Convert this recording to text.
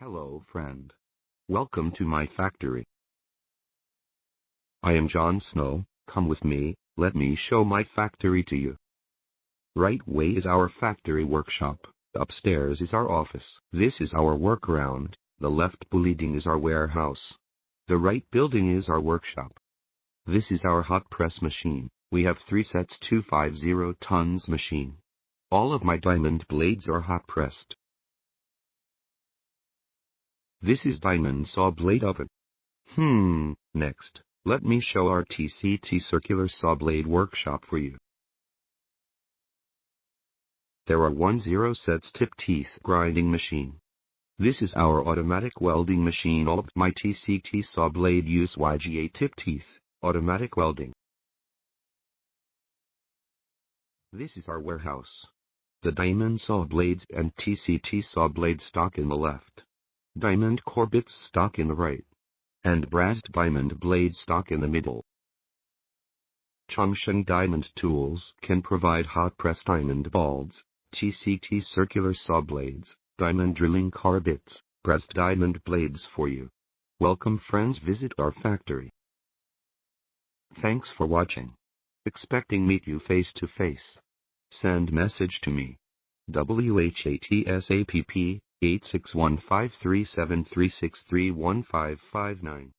Hello friend. Welcome to my factory. I am Jon Snow, come with me, let me show my factory to you. Right way is our factory workshop, upstairs is our office. This is our workaround, the left building is our warehouse. The right building is our workshop. This is our hot press machine, we have 3 sets 250 tons machine. All of my diamond blades are hot pressed. This is diamond saw blade oven. Next, let me show our T.C.T circular saw blade workshop for you. There are 10 sets tip teeth grinding machine. This is our automatic welding machine. All of my T.C.T saw blade use YGA tip teeth, automatic welding. This is our warehouse. The diamond saw blades and T.C.T saw blade stock in the left. Diamond core bits stock in the right. And brassed diamond blade stock in the middle. Chang Sheng diamond tools can provide hot press diamond balls, T.C.T circular saw blades, diamond drilling car bits, brassed diamond blades for you. Welcome friends, visit our factory. Thanks for watching. Expecting meet you face to face. Send message to me. WHATSAPP 86153736315559